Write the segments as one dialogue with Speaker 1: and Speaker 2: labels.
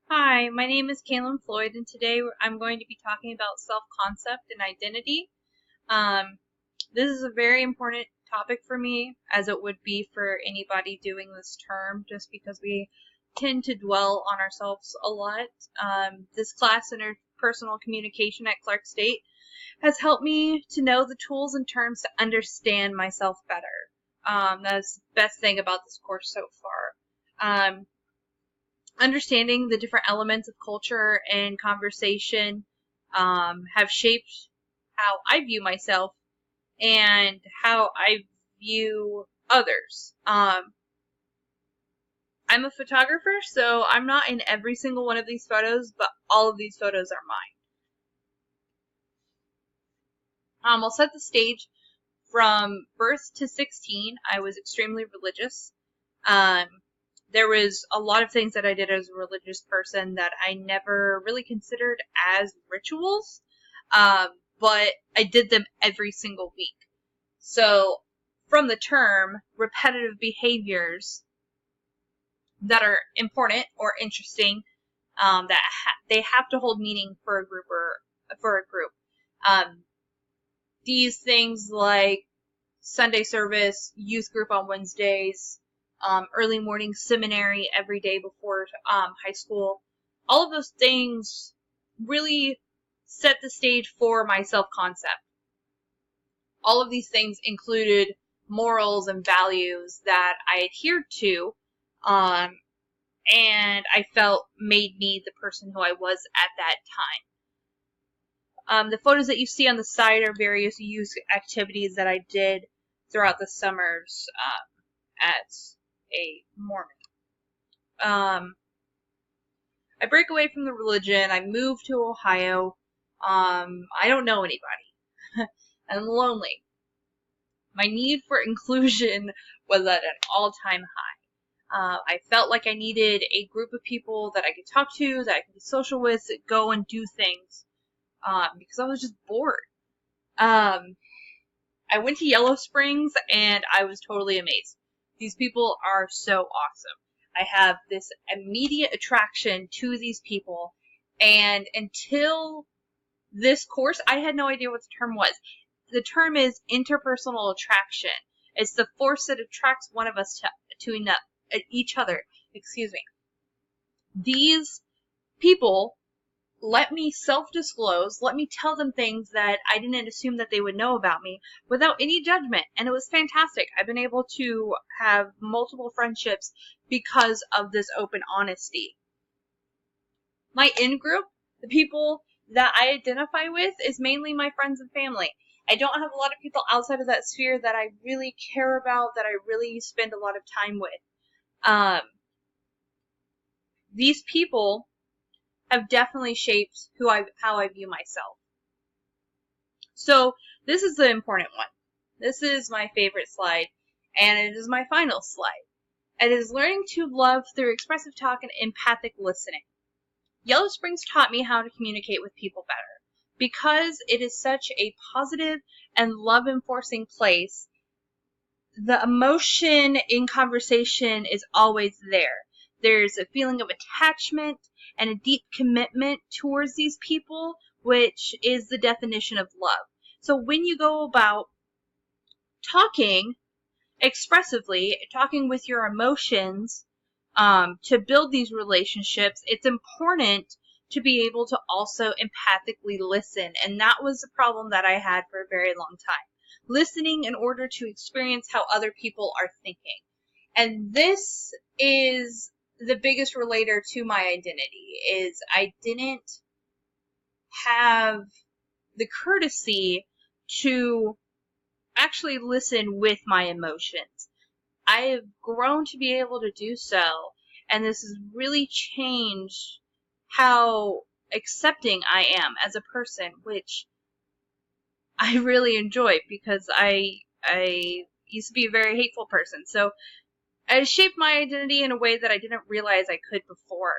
Speaker 1: Hi, my name is Kaylin Floyd, and today I'm going to be talking about self-concept and identity. Um, this is a very important topic for me, as it would be for anybody doing this term, just because we tend to dwell on ourselves a lot. This class, Interpersonal Communication at Clark State, has helped me to know the tools and terms to understand myself better. That's the best thing about this course so far. Understanding the different elements of culture and conversation have shaped how I view myself and how I view others. I'm a photographer, so I'm not in every single one of these photos, but all of these photos are mine. I'll set the stage. From birth to 16, I was extremely religious. Um, there was a lot of things that I did as a religious person that I never really considered as rituals, but I did them every single week. So, from the term, repetitive behaviors that are important or interesting, they have to hold meaning for a group or for a group. These things like Sunday service, youth group on Wednesdays, early morning seminary every day before high school. All of those things really set the stage for my self-concept. All of these things included morals and values that I adhered to, and I felt made me the person who I was at that time. The photos that you see on the side are various youth activities that I did throughout the summers as a Mormon. I break away from the religion. I move to Ohio. I don't know anybody. I'm lonely. My need for inclusion was at an all-time high. I felt like I needed a group of people that I could talk to, that I could be social with, go and do things, because I was just bored. I went to Yellow Springs, and I was totally amazed. These people are so awesome. I have this immediate attraction to these people, and until this course, I had no idea what the term was. The term is interpersonal attraction. It's the force that attracts one of us to each other. Excuse me. These people let me self-disclose, let me tell them things that I didn't assume that they would know about me without any judgment. And it was fantastic. I've been able to have multiple friendships because of this open honesty. My in-group, the people that I identify with, is mainly my friends and family. I don't have a lot of people outside of that sphere that I really care about, that I really spend a lot of time with. These people have definitely shaped how I view myself. So this is the important one. This is my favorite slide, and it is my final slide. It is learning to love through expressive talk and empathic listening. Yellow Springs taught me how to communicate with people better. Because it is such a positive and love-enforcing place, the emotion in conversation is always there. There's a feeling of attachment and a deep commitment towards these people, which is the definition of love. So when you go about talking expressively, talking with your emotions, to build these relationships, it's important to be able to also empathically listen. And that was a problem that I had for a very long time. Listening in order to experience how other people are thinking. And this is the biggest relator to my identity, is I didn't have the courtesy to actually listen with my emotions. I have grown to be able to do so, and this has really changed how accepting I am as a person, which I really enjoy because I used to be a very hateful person. So it shaped my identity in a way that I didn't realize I could before.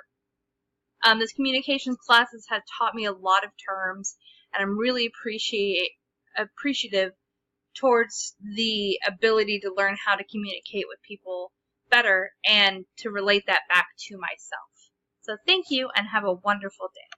Speaker 1: This communications classes have taught me a lot of terms, and I'm really appreciative towards the ability to learn how to communicate with people better and to relate that back to myself. So thank you and have a wonderful day.